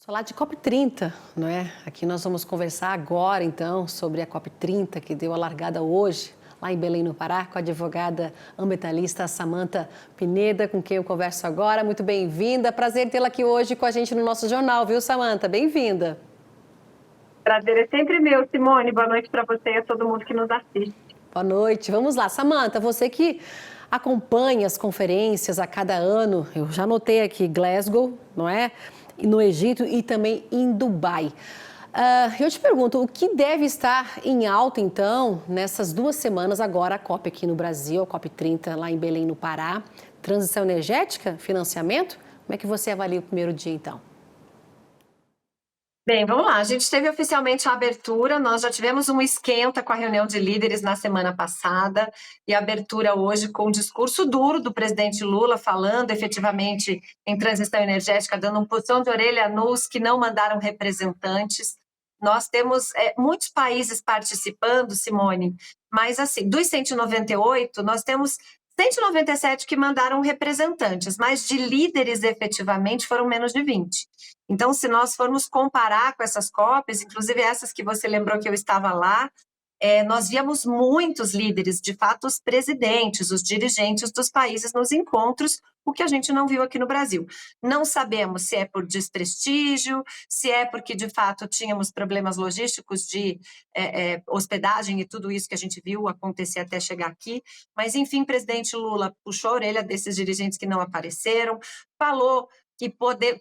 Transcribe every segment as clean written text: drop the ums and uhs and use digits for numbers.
Falar de COP30, não é? Aqui nós vamos conversar agora, então, sobre a COP30, que deu a largada hoje, lá em Belém, no Pará, com a advogada ambientalista Samantha Pineda, com quem eu converso agora. Muito bem-vinda. Prazer tê-la aqui hoje com a gente no nosso jornal, viu, Samantha? Bem-vinda. Prazer é sempre meu, Simone. Boa noite para você e a todo mundo que nos assiste. Boa noite. Vamos lá. Samantha, você que acompanha as conferências a cada ano, eu já notei aqui Glasgow, não é? No Egito e também em Dubai. Eu te pergunto, o que deve estar em alta, então, nessas 2 semanas agora, a COP aqui no Brasil, a COP30 lá em Belém, no Pará, transição energética, financiamento? Como é que você avalia o primeiro dia, então? Bem, vamos lá. A gente teve oficialmente a abertura, nós já tivemos um esquenta com a reunião de líderes na semana passada e a abertura hoje com um discurso duro do presidente Lula, falando efetivamente em transição energética, dando um puxão de orelha nos que não mandaram representantes. Nós temos muitos países participando, Simone, mas assim, dos 198, nós temos 197 que mandaram representantes, mas de líderes efetivamente foram menos de 20. Então, se nós formos comparar com essas COPs, inclusive essas que você lembrou que eu estava lá, nós víamos muitos líderes, de fato, os presidentes, os dirigentes dos países nos encontros, o que a gente não viu aqui no Brasil. Não sabemos se é por desprestígio, se é porque, de fato, tínhamos problemas logísticos de hospedagem e tudo isso que a gente viu acontecer até chegar aqui, mas, enfim, o presidente Lula puxou a orelha desses dirigentes que não apareceram, falou que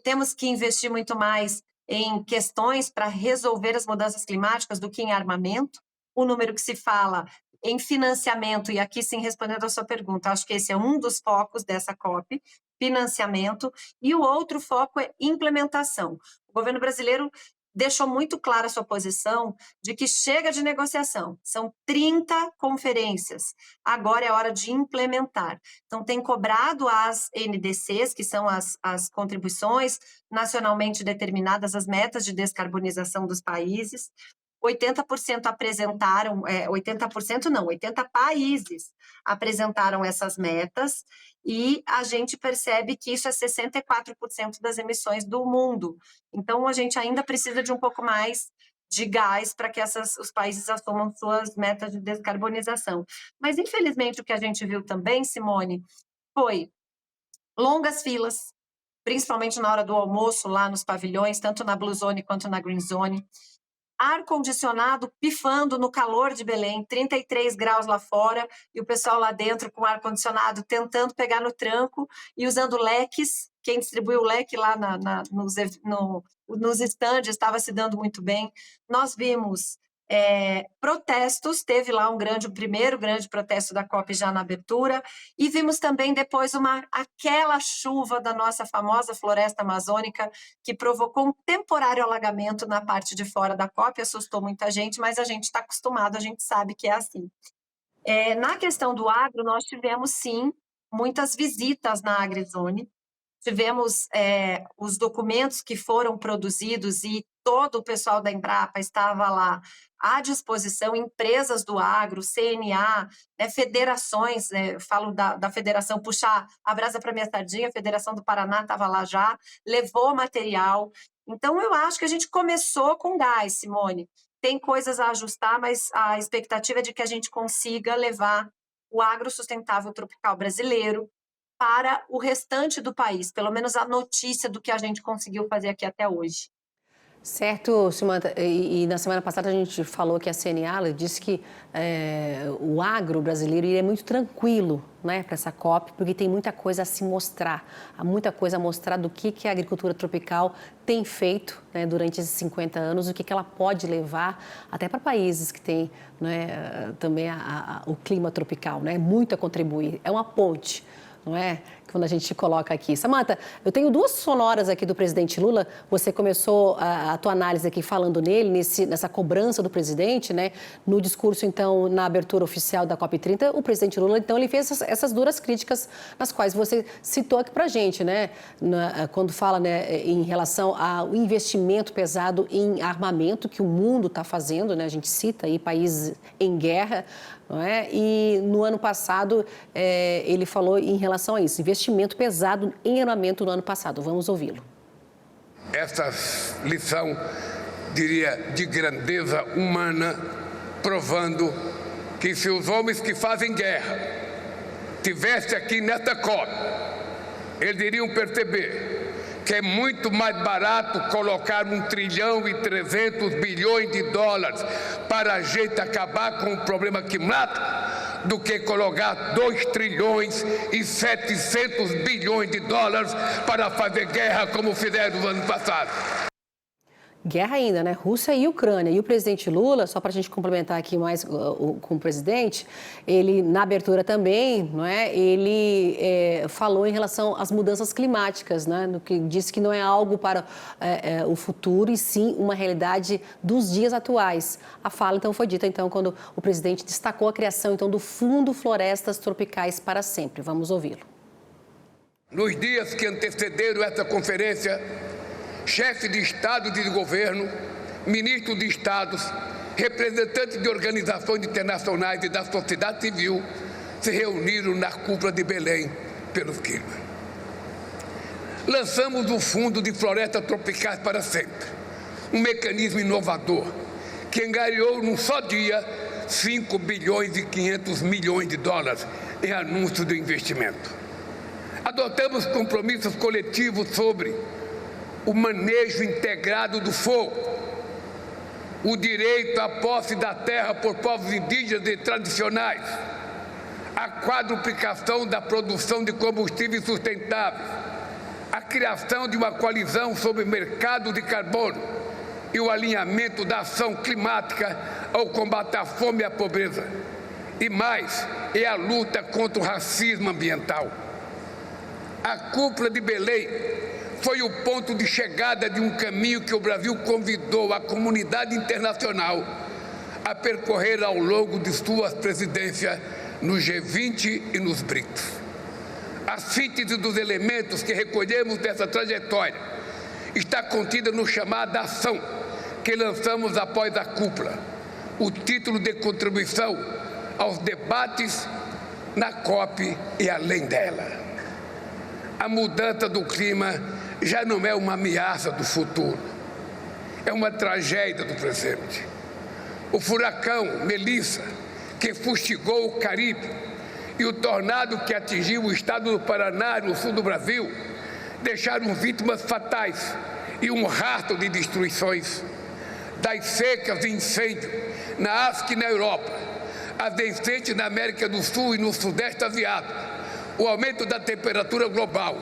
temos que investir muito mais em questões para resolver as mudanças climáticas do que em armamento. O número que se fala em financiamento, e aqui sim respondendo a sua pergunta, acho que esse é um dos focos dessa COP, financiamento, e o outro foco é implementação. O governo brasileiro deixou muito clara a sua posição de que chega de negociação, são 30 conferências, agora é hora de implementar. Então, tem cobrado as NDCs, que são as contribuições nacionalmente determinadas, as metas de descarbonização dos países. 80% apresentaram, 80% não, 80 países apresentaram essas metas, e a gente percebe que isso é 64% das emissões do mundo. Então, a gente ainda precisa de um pouco mais de gás para que os países assumam suas metas de descarbonização. Mas, infelizmente, o que a gente viu também, Simone, foi longas filas, principalmente na hora do almoço, lá nos pavilhões, tanto na Blue Zone quanto na Green Zone. Ar-condicionado pifando no calor de Belém, 33 graus lá fora, e o pessoal lá dentro com ar-condicionado tentando pegar no tranco e usando leques. Quem distribuiu o leque lá nos estandes estava se dando muito bem. Nós vimos protestos, teve lá o primeiro grande protesto da COP já na abertura, e vimos também depois aquela chuva da nossa famosa floresta amazônica, que provocou um temporário alagamento na parte de fora da COP, assustou muita gente, mas a gente está acostumado, a gente sabe que é assim. Na questão do agro, nós tivemos, sim, muitas visitas na AgriZone, tivemos os documentos que foram produzidos e todo o pessoal da Embrapa estava lá à disposição, empresas do agro, CNA, federações, falo da federação, puxar a brasa para minha sardinha, a Federação do Paraná estava lá já, levou material. Então, eu acho que a gente começou com gás, Simone. Tem coisas a ajustar, mas a expectativa é de que a gente consiga levar o agro sustentável tropical brasileiro para o restante do país, pelo menos a notícia do que a gente conseguiu fazer aqui até hoje. Certo, Samantha, e na semana passada a gente falou que a CNA ela disse que o agro brasileiro é muito tranquilo, né, para essa COP, porque tem muita coisa a se mostrar, há muita coisa a mostrar do que a agricultura tropical tem feito, né, durante esses 50 anos, o que ela pode levar até para países que têm, né, também o clima tropical, né, muito a contribuir, é uma ponte. Não é? Quando a gente coloca aqui. Samantha, eu tenho 2 sonoras aqui do presidente Lula. Você começou a tua análise aqui falando nele, nessa cobrança do presidente, né? No discurso, então, na abertura oficial da COP30, o presidente Lula, então, ele fez essas duras críticas, nas quais você citou aqui pra gente, né? Quando fala, né, em relação ao investimento pesado em armamento que o mundo está fazendo, né? A gente cita aí países em guerra, não é? E no ano passado, ele falou em relação a isso, investimento pesado em armamento no ano passado. Vamos ouvi-lo. essa lição, diria, de grandeza humana, provando que se os homens que fazem guerra tivessem aqui nesta COP, eles iriam perceber que é muito mais barato colocar 1,3 trilhão de dólares para a gente acabar com o problema climático do que colocar 2,7 trilhões de dólares para fazer guerra como fizeram no ano passado. Guerra ainda, né? Rússia e Ucrânia. E o presidente Lula, só para a gente complementar aqui mais com o presidente, ele, na abertura também, não é? Ele falou em relação às mudanças climáticas, né? No que disse que não é algo para o futuro, e sim uma realidade dos dias atuais. A fala, então, foi dita, então, quando o presidente destacou a criação, então, do Fundo Florestas Tropicais para Sempre. Vamos ouvi-lo. Nos dias que antecederam essa conferência, chefe de Estado e de governo, ministros de Estados, representantes de organizações internacionais e da sociedade civil se reuniram na cúpula de Belém pelo clima. Lançamos o Fundo de Florestas Tropicais para Sempre, um mecanismo inovador que angariou num só dia 5 bilhões e 500 milhões de dólares em anúncios de investimento. Adotamos compromissos coletivos sobre o manejo integrado do fogo, o direito à posse da terra por povos indígenas e tradicionais, a quadruplicação da produção de combustíveis sustentáveis, a criação de uma coalizão sobre o mercado de carbono e o alinhamento da ação climática ao combate à fome e à pobreza. E mais, é a luta contra o racismo ambiental. A cúpula de Belém foi o ponto de chegada de um caminho que o Brasil convidou a comunidade internacional a percorrer ao longo de suas presidências no G20 e nos BRICS. A síntese dos elementos que recolhemos dessa trajetória está contida no chamado Ação, que lançamos após a cúpula, o título de contribuição aos debates na COP e além dela. A mudança do clima já não é uma ameaça do futuro, é uma tragédia do presente. O furacão Melissa, que fustigou o Caribe, e o tornado que atingiu o estado do Paraná, no sul do Brasil, deixaram vítimas fatais e um rastro de destruições. Das secas e incêndios na África e na Europa, as enchentes na América do Sul e no Sudeste Asiático, o aumento da temperatura global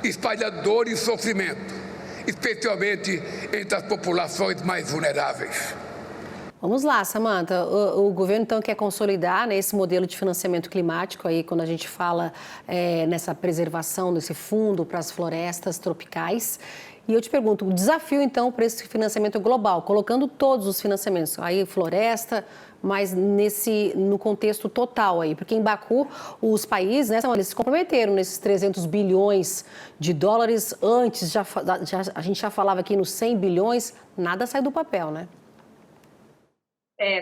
espalha dor e sofrimento, especialmente entre as populações mais vulneráveis. Vamos lá, Samantha. O governo, então, quer consolidar, né, esse modelo de financiamento climático, aí, quando a gente fala nessa preservação desse fundo para as florestas tropicais. E eu te pergunto, o desafio, então, para esse financiamento global, colocando todos os financiamentos, aí floresta, mas no contexto total aí, porque em Baku os países, né, eles se comprometeram nesses 300 bilhões de dólares, antes a gente já falava aqui nos 100 bilhões, nada sai do papel, né?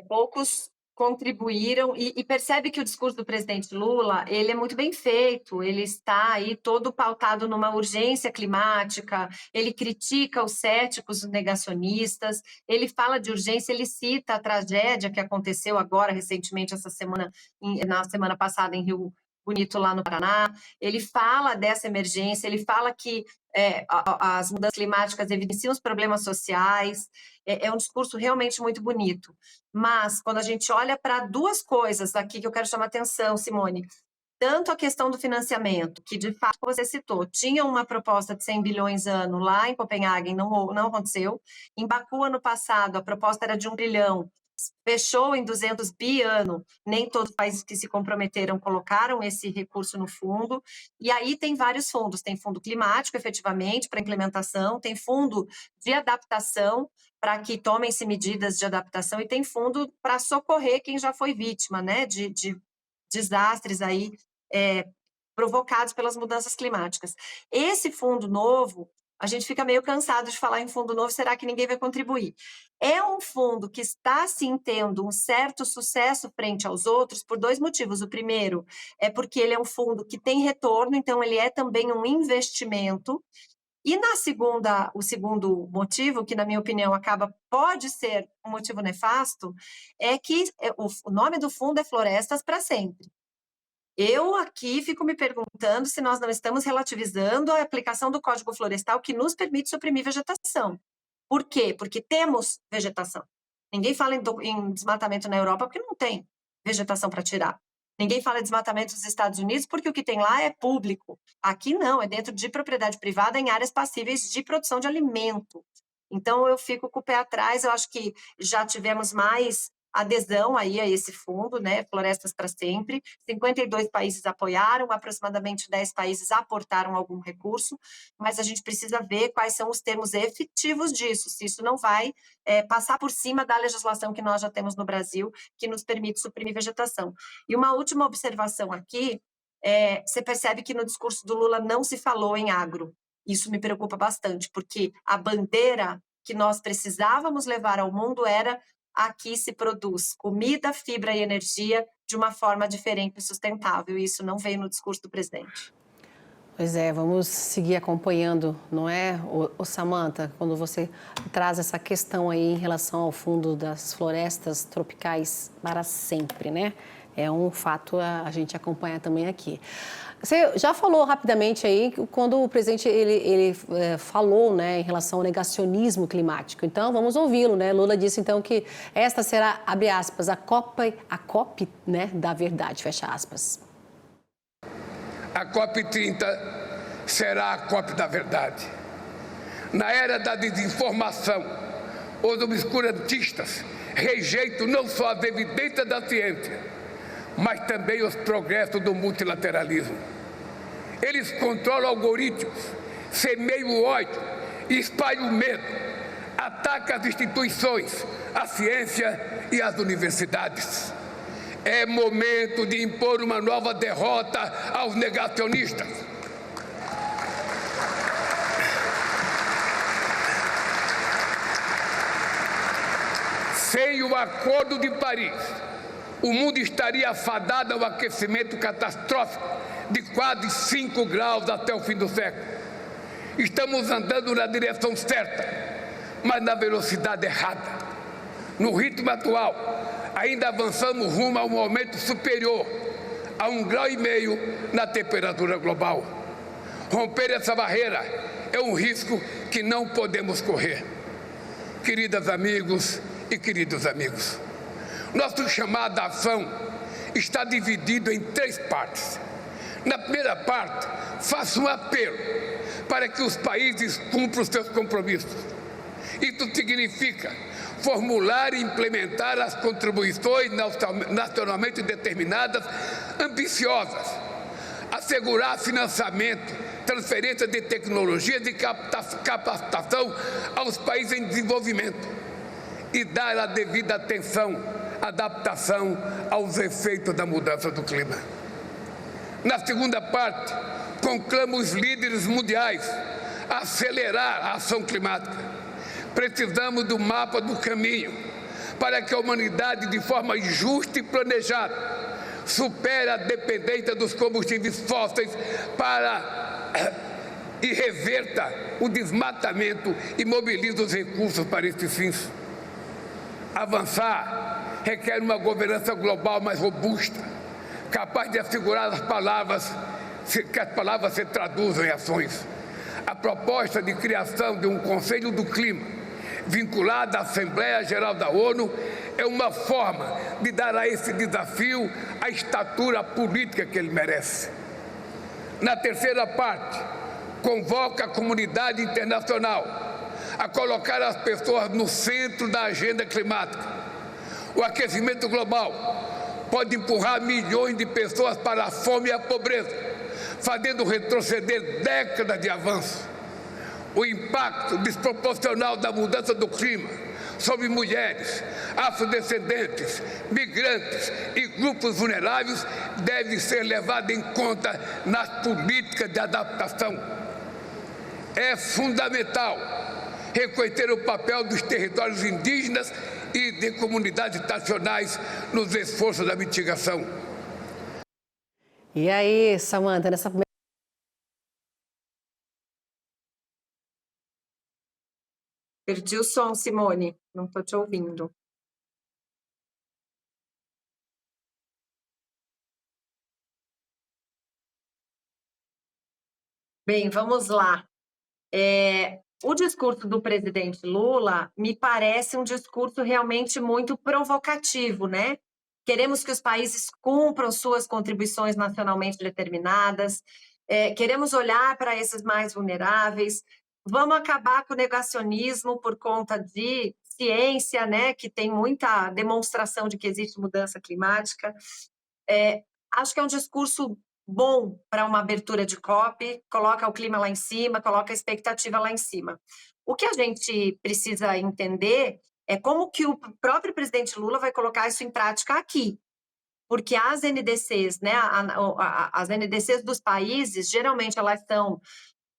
Poucos contribuíram e percebe que o discurso do presidente Lula, ele é muito bem feito, ele está aí todo pautado numa urgência climática, ele critica os céticos, os negacionistas, ele fala de urgência, ele cita a tragédia que aconteceu agora, recentemente, na semana passada em Rio Bonito, lá no Paraná, ele fala dessa emergência, ele fala que as mudanças climáticas evidenciam os problemas sociais, é um discurso realmente muito bonito. Mas, quando a gente olha para duas coisas aqui que eu quero chamar a atenção, Simone, tanto a questão do financiamento, que de fato você citou, tinha uma proposta de 100 bilhões ano lá em Copenhague, não aconteceu. Em Baku, ano passado, a proposta era de 1 trilhão, fechou em 200 bi ano, nem todos os países que se comprometeram colocaram esse recurso no fundo, e aí tem vários fundos, tem fundo climático, efetivamente, para implementação, tem fundo de adaptação, para que tomem-se medidas de adaptação, e tem fundo para socorrer quem já foi vítima, né, de desastres aí provocados pelas mudanças climáticas. Esse fundo novo, a gente fica meio cansado de falar em fundo novo, será que ninguém vai contribuir? É um fundo que está, sim, tendo um certo sucesso frente aos outros por dois motivos. O primeiro é porque ele é um fundo que tem retorno, então ele é também um investimento, E o segundo motivo, que na minha opinião pode ser um motivo nefasto, é que o nome do fundo é Florestas para Sempre. Eu aqui fico me perguntando se nós não estamos relativizando a aplicação do Código Florestal que nos permite suprimir vegetação. Por quê? Porque temos vegetação. Ninguém fala em desmatamento na Europa porque não tem vegetação para tirar. Ninguém fala em desmatamento nos Estados Unidos porque o que tem lá é público. Aqui não, é dentro de propriedade privada em áreas passíveis de produção de alimento. Então, eu fico com o pé atrás, eu acho que já tivemos mais adesão aí a esse fundo, né, Florestas para Sempre. 52 países apoiaram, aproximadamente 10 países aportaram algum recurso, mas a gente precisa ver quais são os termos efetivos disso, se isso não vai passar por cima da legislação que nós já temos no Brasil, que nos permite suprimir vegetação. E uma última observação aqui, você percebe que no discurso do Lula não se falou em agro. Isso me preocupa bastante, porque a bandeira que nós precisávamos levar ao mundo era: aqui se produz comida, fibra e energia de uma forma diferente e sustentável. E isso não veio no discurso do presidente. Pois é, vamos seguir acompanhando, não é, Samantha, quando você traz essa questão aí em relação ao fundo das florestas tropicais para sempre, né? É um fato a gente acompanha também aqui. Você já falou rapidamente aí quando o presidente ele falou, né, em relação ao negacionismo climático. Então vamos ouvi-lo, né? Lula disse então que esta será, abre aspas, a COP, né, da verdade, fecha aspas. A COP30 será a COP da verdade. Na era da desinformação, os obscurantistas rejeitam não só as evidências da ciência, mas também os progressos do multilateralismo. Eles controlam algoritmos, semeiam o ódio, espalham o medo, atacam as instituições, a ciência e as universidades. É momento de impor uma nova derrota aos negacionistas. Sem o Acordo de Paris, o mundo estaria afadado ao aquecimento catastrófico de quase 5 graus até o fim do século. Estamos andando na direção certa, mas na velocidade errada. No ritmo atual, ainda avançamos rumo a um aumento superior a 1,5 graus na temperatura global. Romper essa barreira é um risco que não podemos correr. Queridas amigos e queridos amigos, nosso chamado à ação está dividido em 3 partes. Na primeira parte, faço um apelo para que os países cumpram os seus compromissos. Isso significa formular e implementar as contribuições nacionalmente determinadas ambiciosas, assegurar financiamento, transferência de tecnologias e capacitação aos países em desenvolvimento e dar a devida atenção, adaptação aos efeitos da mudança do clima. Na segunda parte, conclamo os líderes mundiais a acelerar a ação climática. Precisamos do mapa do caminho para que a humanidade, de forma justa e planejada, supere a dependência dos combustíveis fósseis e reverta o desmatamento e mobilize os recursos para esses fins. Avançar requer uma governança global mais robusta, capaz de assegurar que as palavras se traduzam em ações. A proposta de criação de um Conselho do Clima, vinculada à Assembleia Geral da ONU, é uma forma de dar a esse desafio a estatura política que ele merece. Na terceira parte, convoca a comunidade internacional a colocar as pessoas no centro da agenda climática. O aquecimento global pode empurrar milhões de pessoas para a fome e a pobreza, fazendo retroceder décadas de avanço. O impacto desproporcional da mudança do clima sobre mulheres, afrodescendentes, migrantes e grupos vulneráveis deve ser levado em conta nas políticas de adaptação. É fundamental reconhecer o papel dos territórios indígenas e de comunidades nacionais nos esforços da mitigação. E aí, Samantha, nessa Perdi o som, Simone, não estou te ouvindo. Bem, vamos lá. O discurso do presidente Lula me parece um discurso realmente muito provocativo, né? Queremos que os países cumpram suas contribuições nacionalmente determinadas, queremos olhar para esses mais vulneráveis, vamos acabar com o negacionismo por conta de ciência, né? Que tem muita demonstração de que existe mudança climática. Acho que é um discurso bom para uma abertura de COP, coloca o clima lá em cima, coloca a expectativa lá em cima. O que a gente precisa entender é como que o próprio presidente Lula vai colocar isso em prática aqui. Porque as NDCs, né, as NDCs dos países, geralmente elas são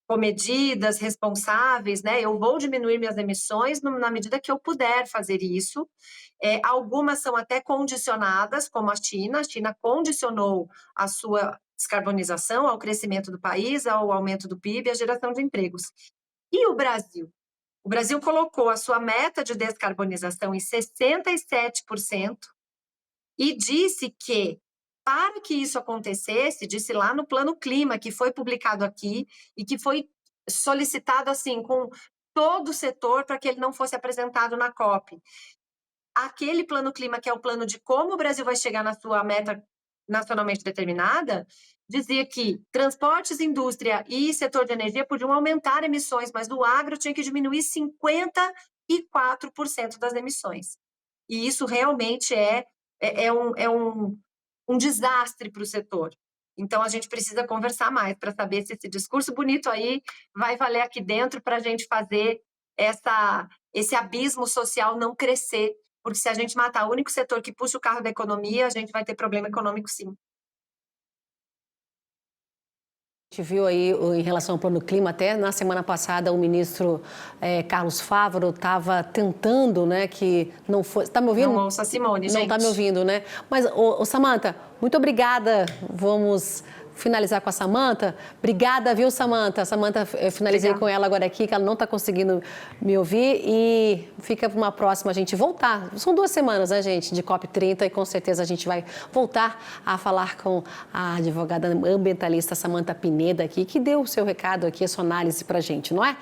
comedidas, responsáveis, né? Eu vou diminuir minhas emissões na medida que eu puder fazer isso. Algumas são até condicionadas, como a China. A China condicionou a sua descarbonização ao crescimento do país, ao aumento do PIB e à geração de empregos. E o Brasil? O Brasil colocou a sua meta de descarbonização em 67% e disse que, para que isso acontecesse, disse lá no Plano Clima, que foi publicado aqui e que foi solicitado assim com todo o setor para que ele não fosse apresentado na COP. Aquele Plano Clima, que é o plano de como o Brasil vai chegar na sua meta nacionalmente determinada, dizia que transportes, indústria e setor de energia podiam aumentar emissões, mas o agro tinha que diminuir 54% das emissões. E isso realmente é um desastre para o setor. Então, a gente precisa conversar mais para saber se esse discurso bonito aí vai valer aqui dentro para a gente fazer esse abismo social não crescer. Porque se a gente matar o único setor que puxa o carro da economia, a gente vai ter problema econômico, sim. A gente viu aí, em relação ao Plano Clima, até na semana passada o ministro Carlos Fávaro estava tentando, né, que não fosse... Está me ouvindo? Não ouço a Simone, gente. Não está me ouvindo, né? Mas, Samantha, muito obrigada. Vamos finalizar com a Samantha. Obrigada, viu, Samantha? Samantha, eu finalizei com ela agora aqui, que ela não está conseguindo me ouvir. E fica para uma próxima a gente voltar. São 2 semanas, né, gente, de COP30, e com certeza a gente vai voltar a falar com a advogada ambientalista Samantha Pineda aqui, que deu o seu recado aqui, a sua análise para a gente, não é?